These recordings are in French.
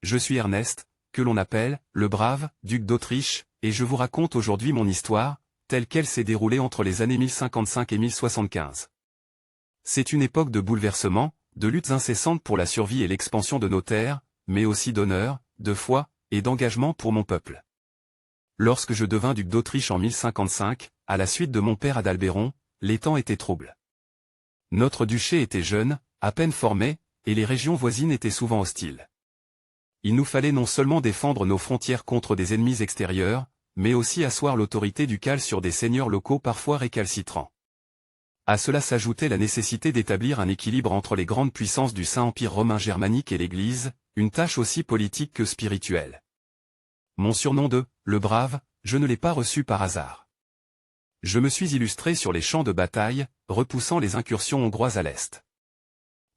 Je suis Ernest, que l'on appelle « le brave » duc d'Autriche, et je vous raconte aujourd'hui mon histoire, telle qu'elle s'est déroulée entre les années 1055 et 1075. C'est une époque de bouleversements, de luttes incessantes pour la survie et l'expansion de nos terres, mais aussi d'honneur, de foi, et d'engagement pour mon peuple. Lorsque je devins duc d'Autriche en 1055, à la suite de mon père Adalbéron, les temps étaient troubles. Notre duché était jeune, à peine formé, et les régions voisines étaient souvent hostiles. Il nous fallait non seulement défendre nos frontières contre des ennemis extérieurs, mais aussi asseoir l'autorité ducale sur des seigneurs locaux parfois récalcitrants. À cela s'ajoutait la nécessité d'établir un équilibre entre les grandes puissances du Saint-Empire romain germanique et l'Église, une tâche aussi politique que spirituelle. Mon surnom de « le brave », je ne l'ai pas reçu par hasard. Je me suis illustré sur les champs de bataille, repoussant les incursions hongroises à l'est.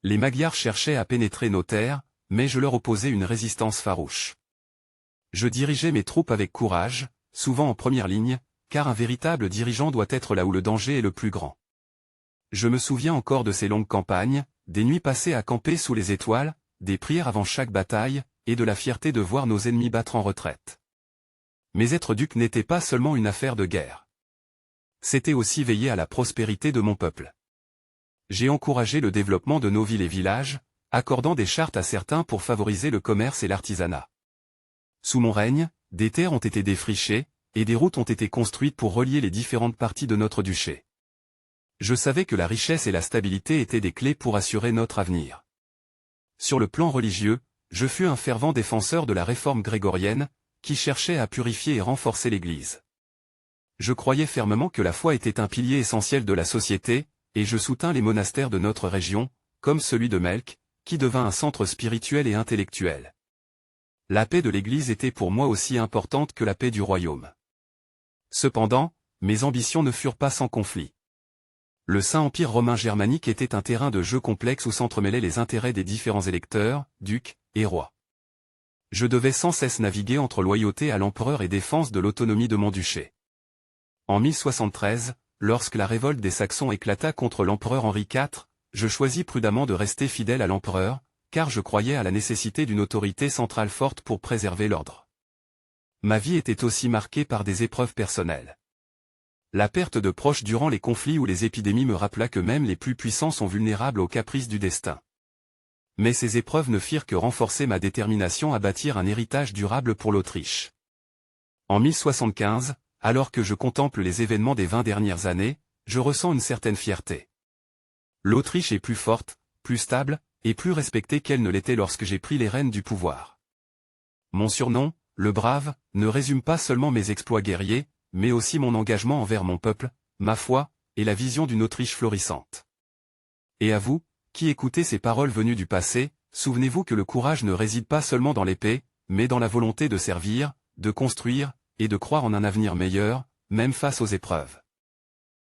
Les Magyars cherchaient à pénétrer nos terres, mais je leur opposais une résistance farouche. Je dirigeais mes troupes avec courage, souvent en première ligne, car un véritable dirigeant doit être là où le danger est le plus grand. Je me souviens encore de ces longues campagnes, des nuits passées à camper sous les étoiles, des prières avant chaque bataille, et de la fierté de voir nos ennemis battre en retraite. Mais être duc n'était pas seulement une affaire de guerre. C'était aussi veiller à la prospérité de mon peuple. J'ai encouragé le développement de nos villes et villages, accordant des chartes à certains pour favoriser le commerce et l'artisanat. Sous mon règne, des terres ont été défrichées, et des routes ont été construites pour relier les différentes parties de notre duché. Je savais que la richesse et la stabilité étaient des clés pour assurer notre avenir. Sur le plan religieux, je fus un fervent défenseur de la réforme grégorienne, qui cherchait à purifier et renforcer l'Église. Je croyais fermement que la foi était un pilier essentiel de la société, et je soutins les monastères de notre région, comme celui de Melk, qui devint un centre spirituel et intellectuel. La paix de l'Église était pour moi aussi importante que la paix du royaume. Cependant, mes ambitions ne furent pas sans conflit. Le Saint-Empire romain germanique était un terrain de jeu complexe où s'entremêlaient les intérêts des différents électeurs, ducs et rois. Je devais sans cesse naviguer entre loyauté à l'empereur et défense de l'autonomie de mon duché. En 1073, lorsque la révolte des Saxons éclata contre l'empereur Henri IV, je choisis prudemment de rester fidèle à l'empereur, car je croyais à la nécessité d'une autorité centrale forte pour préserver l'ordre. Ma vie était aussi marquée par des épreuves personnelles. La perte de proches durant les conflits ou les épidémies me rappela que même les plus puissants sont vulnérables aux caprices du destin. Mais ces épreuves ne firent que renforcer ma détermination à bâtir un héritage durable pour l'Autriche. En 1075, alors que je contemple les événements des 20 dernières années, je ressens une certaine fierté. L'Autriche est plus forte, plus stable, et plus respectée qu'elle ne l'était lorsque j'ai pris les rênes du pouvoir. Mon surnom, le brave, ne résume pas seulement mes exploits guerriers, mais aussi mon engagement envers mon peuple, ma foi, et la vision d'une Autriche florissante. Et à vous, qui écoutez ces paroles venues du passé, souvenez-vous que le courage ne réside pas seulement dans l'épée, mais dans la volonté de servir, de construire, et de croire en un avenir meilleur, même face aux épreuves.